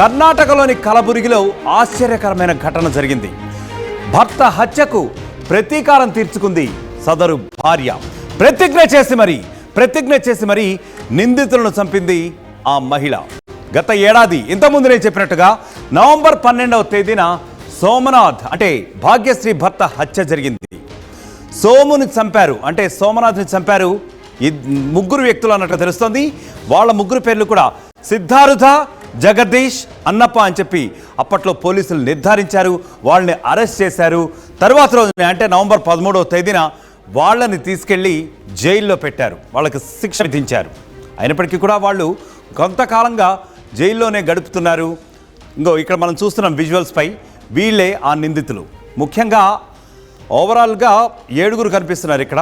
కర్ణాటకలోని కలబురిగిలో ఆశ్చర్యకరమైన ఘటన జరిగింది. భర్త హత్యకు ప్రతీకారం తీర్చుకుంది సదరు భార్య. ప్రతిజ్ఞ చేసి మరి నిందితులను చంపింది ఆ మహిళ. గత ఏడాది ఇంతకుముందు నేను చెప్పినట్టుగా నవంబర్ 12వ తేదీన సోమనాథ్ అంటే భాగ్యశ్రీ భర్త హత్య జరిగింది. సోముని చంపారు, అంటే సోమనాథ్ని చంపారు ముగ్గురు వ్యక్తులు అన్నట్టు తెలుస్తోంది. వాళ్ళ ముగ్గురు పేర్లు కూడా సిద్ధార్థ, జగదీష్, అన్నప్ప అని చెప్పి అప్పట్లో పోలీసులు నిర్ధారించారు. వాళ్ళని అరెస్ట్ చేశారు. తర్వాత రోజున అంటే నవంబర్ 13వ తేదీన వాళ్ళని తీసుకెళ్లి జైల్లో పెట్టారు. వాళ్ళకి శిక్ష విధించారు. అయినప్పటికీ కూడా వాళ్ళు కొంతకాలంగా జైల్లోనే గడుపుతున్నారు. ఇక్కడ మనం చూస్తున్నాం విజువల్స్ పై వీళ్ళే ఆ నిందితులు. ముఖ్యంగా ఓవరాల్గా 7 కనిపిస్తున్నారు ఇక్కడ.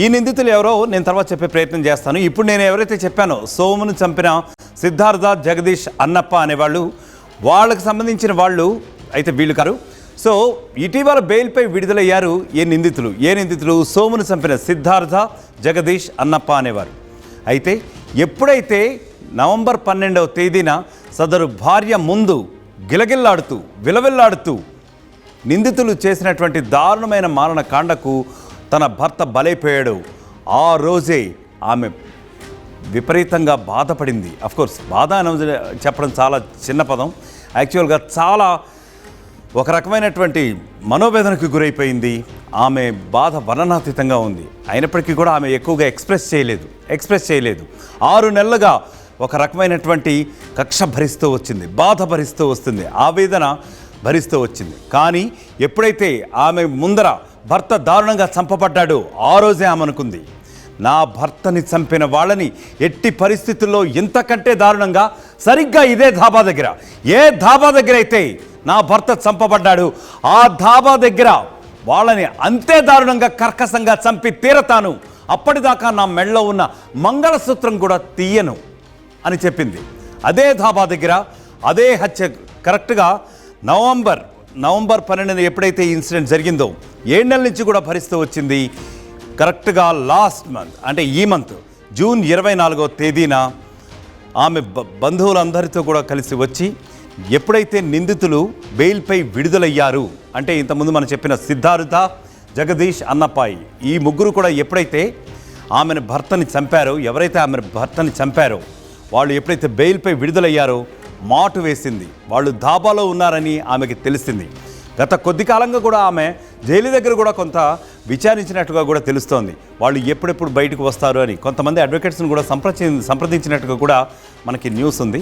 ఈ నిందితులు ఎవరో నేను తర్వాత చెప్పే ప్రయత్నం చేస్తాను. ఇప్పుడు నేను ఎవరైతే చెప్పానో సోమును చంపిన సిద్ధార్థ, జగదీష్, అన్నప్ప అనేవాళ్ళు, వాళ్ళకి సంబంధించిన వాళ్ళు అయితే వీళ్ళు కారు. సో ఇటీవల బెయిల్పై విడుదలయ్యారు ఏ నిందితులు సోమును చంపిన సిద్ధార్థ, జగదీష్, అన్నప్ప అనేవారు. అయితే ఎప్పుడైతే నవంబర్ 12వ తేదీన సదరు భార్య ముందు గిలగిల్లాడుతూ విలవిల్లాడుతూ నిందితులు చేసినటువంటి దారుణమైన మారణకాండకు తన భర్త బలైపోయాడు, ఆ రోజే ఆమె విపరీతంగా బాధపడింది. అఫ్కోర్స్ బాధ అని చెప్పడం చాలా చిన్న పదం. యాక్చువల్గా చాలా ఒక రకమైనటువంటి మనోవేదనకు గురైపోయింది. ఆమె బాధ వర్ణనాతీతంగా ఉంది. అయినప్పటికీ కూడా ఆమె ఎక్కువగా ఎక్స్ప్రెస్ చేయలేదు. 6 నెలలుగా ఒక రకమైనటువంటి కక్ష భరిస్తూ వచ్చింది, బాధ భరిస్తూ వస్తుంది, ఆవేదన భరిస్తూ వచ్చింది. కానీ ఎప్పుడైతే ఆమె ముందర భర్త దారుణంగా చంపబడ్డాడో ఆ రోజే ఆమె అనుకుంది, నా భర్తని చంపిన వాళ్ళని ఎట్టి పరిస్థితుల్లో ఇంతకంటే దారుణంగా సరిగ్గా ఇదే ధాబా దగ్గర, ఏ ధాబా దగ్గర అయితే నా భర్త చంపబడ్డాడు ఆ ధాబా దగ్గర వాళ్ళని అంతే దారుణంగా కర్కశంగా చంపి తీరతాను. అప్పటిదాకా నా మెడలో ఉన్న మంగళసూత్రం కూడా తీయను అని చెప్పింది. అదే ధాబా దగ్గర అదే హత్య కరెక్ట్గా నవంబర్ 12న ఎప్పుడైతే ఇన్సిడెంట్ జరిగిందో 7 నెలల నుంచి కూడా భరిస్తూ వచ్చింది. కరెక్ట్గా లాస్ట్ మంత్ అంటే ఈ మంత్ జూన్ 24వ తేదీన ఆమె బంధువులందరితో కూడా కలిసి వచ్చి ఎప్పుడైతే నిందితులు బెయిల్పై విడుదలయ్యారు, అంటే ఇంతకుముందు మనం చెప్పిన సిద్ధార్థ, జగదీష్, అన్నప్పాయి ఈ ముగ్గురు కూడా ఎప్పుడైతే ఆమెను భర్తని చంపారో, ఎవరైతే ఆమె భర్తని చంపారో వాళ్ళు ఎప్పుడైతే బెయిల్పై విడుదలయ్యారో మాటు వేసింది. వాళ్ళు ధాబాలో ఉన్నారని ఆమెకి తెలిసింది. గత కొద్ది కాలంగా కూడా ఆమె జైలు దగ్గర కూడా కొంత విచారించినట్టుగా కూడా తెలుస్తోంది. వాళ్ళు ఎప్పుడెప్పుడు బయటకు వస్తారు అని కొంతమంది అడ్వకేట్స్ని కూడా సంప్రదించినట్టుగా కూడా మనకి న్యూస్ ఉంది.